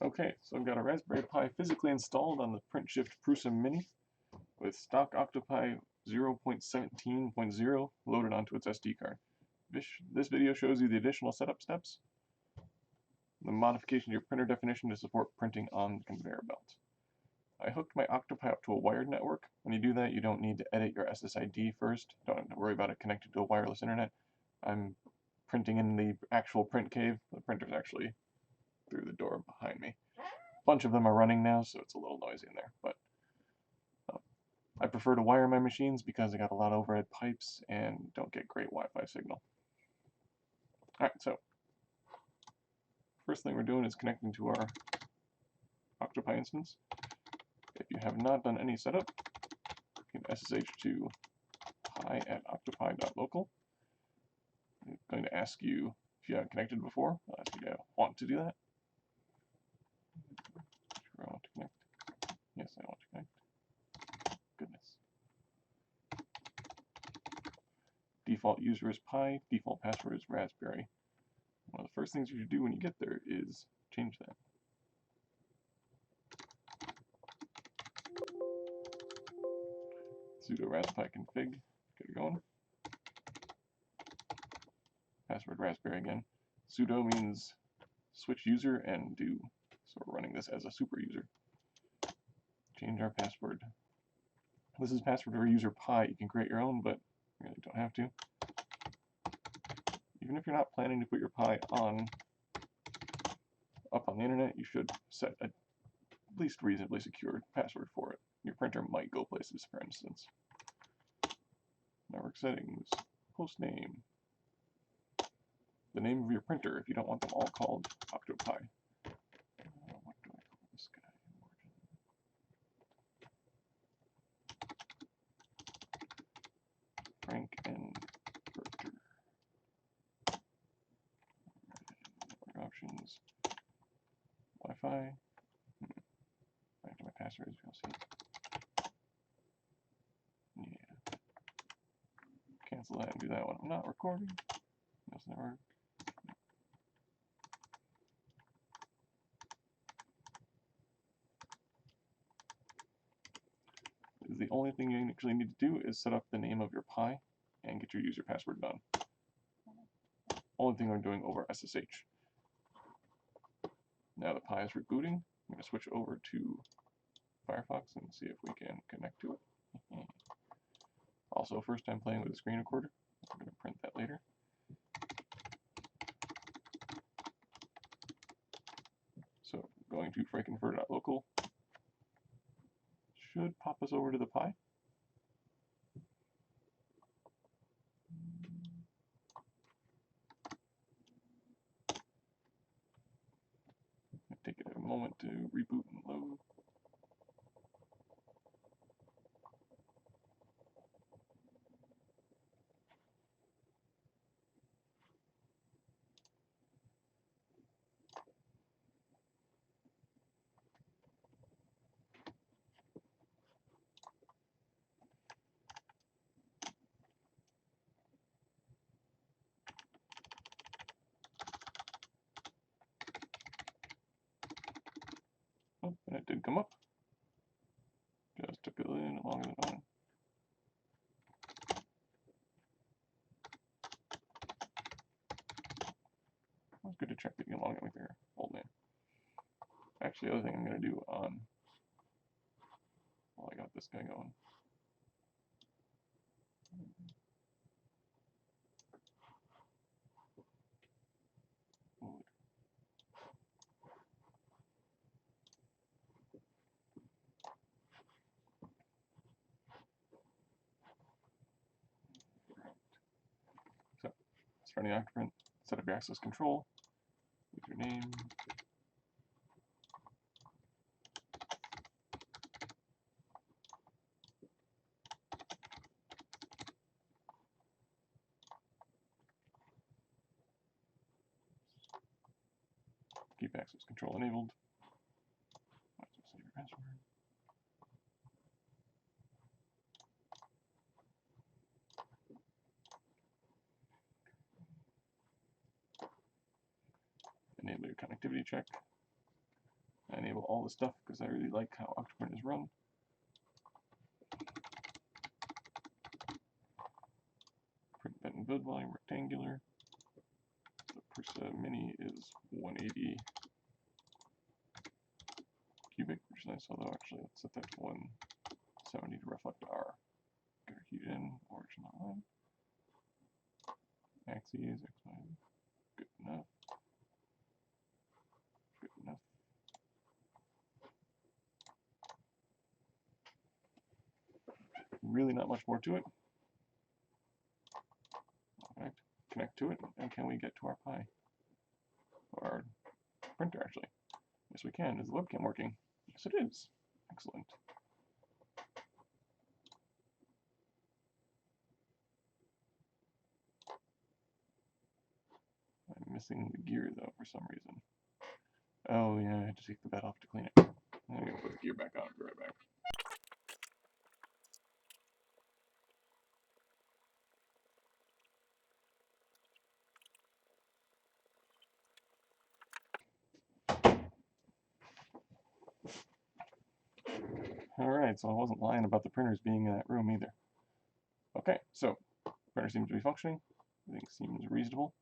Okay, so I've got a Raspberry Pi physically installed on the PrintShift Prusa Mini with stock Octopi 0.17.0 loaded onto its SD card. This video shows you the additional setup steps, the modification to your printer definition to support printing on the conveyor belt. I hooked my Octopi up to a wired network. When you do that, you don't need to edit your SSID first. Don't have to worry about it connected to a wireless internet. I'm printing in the actual print cave. The printer's actually through the door behind me. A bunch of them are running now, so it's a little noisy in there, but I prefer to wire my machines because I got a lot of overhead pipes and don't get great Wi-Fi signal. Alright, so first thing we're doing is connecting to our Octopi instance. If you have not done any setup, you can SSH to pi@octopi.local. I'm going to ask you if you haven't connected before. I'll ask you to want to do that. I want to connect. Yes, I want to connect. Goodness. Default user is Pi, default password is Raspberry. One of the first things you should do when you get there is change that. Sudo raspi config, get it going. Password Raspberry again. Sudo means switch user and do. So we're running this as a super user. Change our password. This is password for user Pi. You can create your own, but you really don't have to. Even if you're not planning to put your Pi up on the internet, you should set at least reasonably secure password for it. Your printer might go places, for instance. Network settings, host name, the name of your printer if you don't want them all called Octopi. What do I call this guy? Frank and Berger. Options. Wi-Fi. Back to my passwords, you'll see. Yeah. Cancel that and do that when I'm not recording. That's not work. The only thing you actually need to do is set up the name of your Pi and get your user password done. Only thing I'm doing over SSH. Now the Pi is rebooting. I'm going to switch over to Firefox and see if we can connect to it. Also, first time playing with a screen recorder. I'm going to print that later. So going to frankenfurter.local should pop us over to the Pi. Take it a moment to reboot and load. Oh, and it did come up. Just took a little longer than mine. It's good to check that you can log in with your old name. Actually, the other thing I'm going to do on, while I got this guy going. So, starting octoprint, set up your access control, username, keep access control enabled. Might as well save your password. Enable your connectivity check. I enable all this stuff because I really like how octoprint is run. Print bed and build volume rectangular. The Prusa Mini is 180 cubic, which is nice, although actually let's set that to 170 to reflect R. Get our heat in, origin line. Axes, X-line. Good enough. Good enough. Really not much more to it. Alright, connect to it, and can we get to our Pi? Or our printer, actually. Yes, we can. Is the webcam working? Yes, it is. Excellent. I'm missing the gear, though, for some reason. Oh, yeah, I had to take the bed off to clean it. I'm going to put the gear back on and be right back. Alright, so I wasn't lying about the printers being in that room either. Okay, so, printer seems to be functioning. Everything seems reasonable.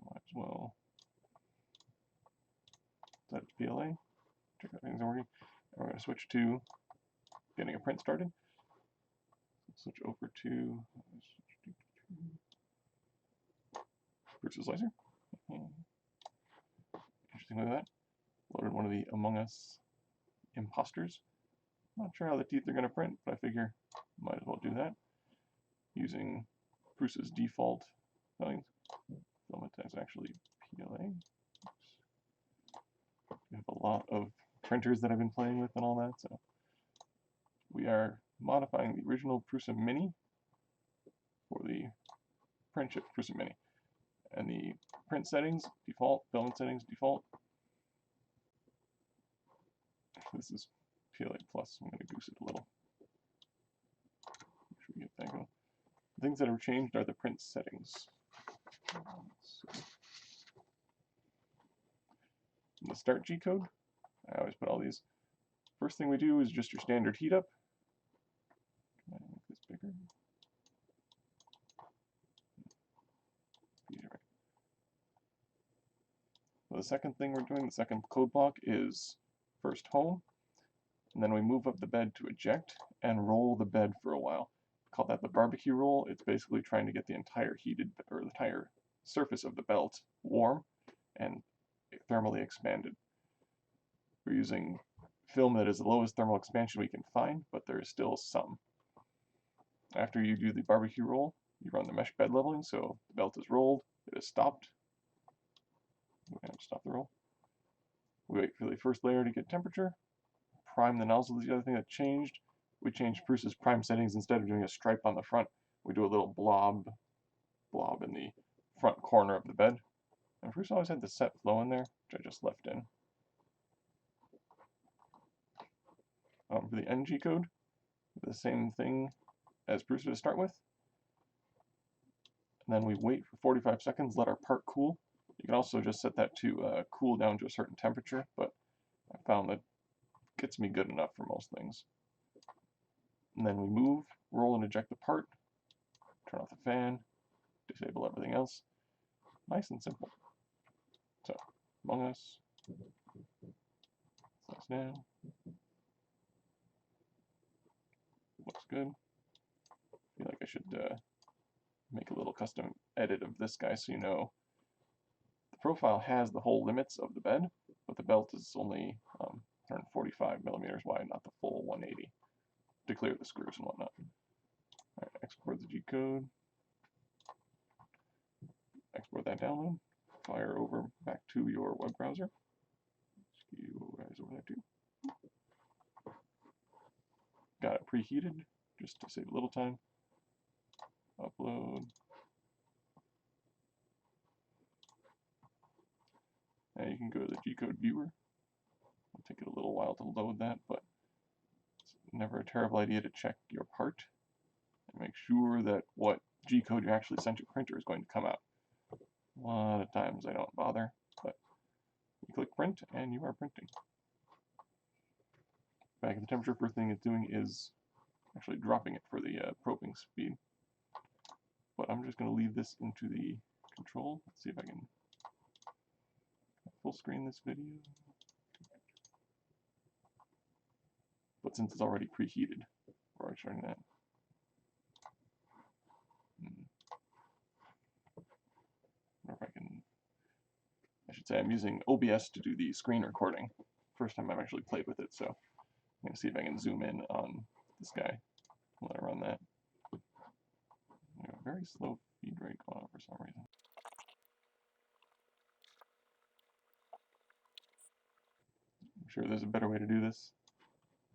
Might as well set it to PLA. Check out things are working. And we're going to switch to getting a print started. Switch over to Prusa Slicer. Interesting, look at that. Loaded one of the Among Us imposters. Not sure how the teeth are going to print, but I figure might as well do that. Using Prusa's default values. Filament is actually PLA. We have a lot of printers that I've been playing with and all that, so we are modifying the original Prusa Mini for the PrintShift Prusa Mini. And the print settings, default, filament settings, default. This is PLA Plus, I'm going to goose it a little. Make sure we get that going. The things that have changed are the print settings. In the start G code, I always put all these. First thing we do is just your standard heat up. Can I make this bigger? So the second thing we're doing, the second code block, is first home, and then we move up the bed to eject and roll the bed for a while. We call that the barbecue roll. It's basically trying to get the entire the entire surface of the belt warm and thermally expanded. We're using film that is the lowest thermal expansion we can find, but there is still some. After you do the barbecue roll, you run the mesh bed leveling, so the belt is rolled, it is stopped. We're going to stop the roll. We wait for the first layer to get temperature. Prime the nozzle is the other thing that changed. We changed Prusa's prime settings. Instead of doing a stripe on the front, we do a little blob in the front corner of the bed. And Prusa always had the set flow in there, which I just left in. For the NG code, the same thing as Prusa to start with. And then we wait for 45 seconds, let our part cool. You can also just set that to cool down to a certain temperature, but I found that gets me good enough for most things. And then we move, roll and eject the part, turn off the fan, disable everything else. Nice and simple. So, Among Us, slice down. Looks good. I feel like I should make a little custom edit of this guy so you know. The profile has the whole limits of the bed, but the belt is only 145 millimeters wide, not the full 180, to clear the screws and whatnot. Alright, export the G code. Export that download. Fire over back to your web browser. You guys over there too. Got it preheated, just to save a little time. Upload. Now you can go to the G-code viewer. It'll take it a little while to load that, but it's never a terrible idea to check your part and make sure that what G-code you actually sent your printer is going to come out. A lot of times I don't bother, but You click print, and you are printing. In fact, the temperature first thing it's doing is actually dropping it for the probing speed. But I'm just going to leave this into the control. Let's see if I can full screen this video. But since it's already preheated, we're already starting that. Or if I can, I should say I'm using OBS to do the screen recording. First time I've actually played with it, so I'm going to see if I can zoom in on this guy. Let it run that. We have a very slow feed rate going on for some reason. I'm sure there's a better way to do this.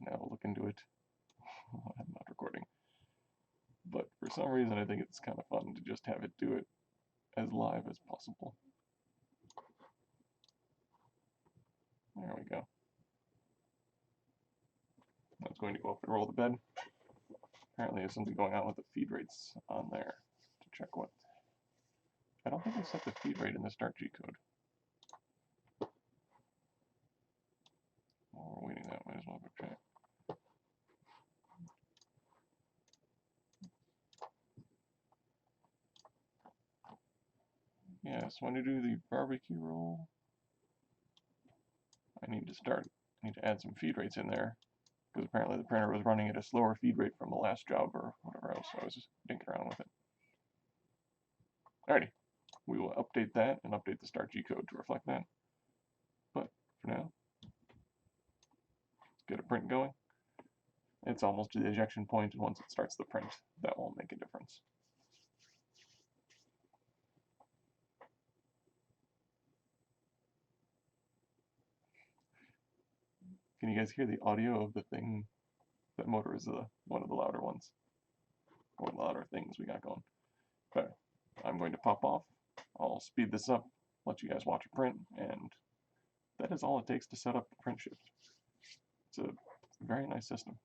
Now we'll look into it. I'm not recording. But for some reason I think it's kind of fun to just have it do it as live as possible. There we go. I was going to go up and roll the bed. Apparently there's something going on with the feed rates on there. To check what. I don't think I set the feed rate in the start G code. While we're waiting that, might as well go check. Yes, when you do the barbecue roll, I need to add some feed rates in there, because apparently the printer was running at a slower feed rate from the last job or whatever else, so I was just dinking around with it. Alrighty, we will update that and update the start G code to reflect that. But for now, let's get a print going. It's almost to the ejection point, and once it starts the print, that won't make a difference. Can you guys hear the audio of the thing? That motor is one of the louder ones, or louder things we got going. But I'm going to pop off. I'll speed this up, let you guys watch a print, and that is all it takes to set up PrintShift. It's a very nice system.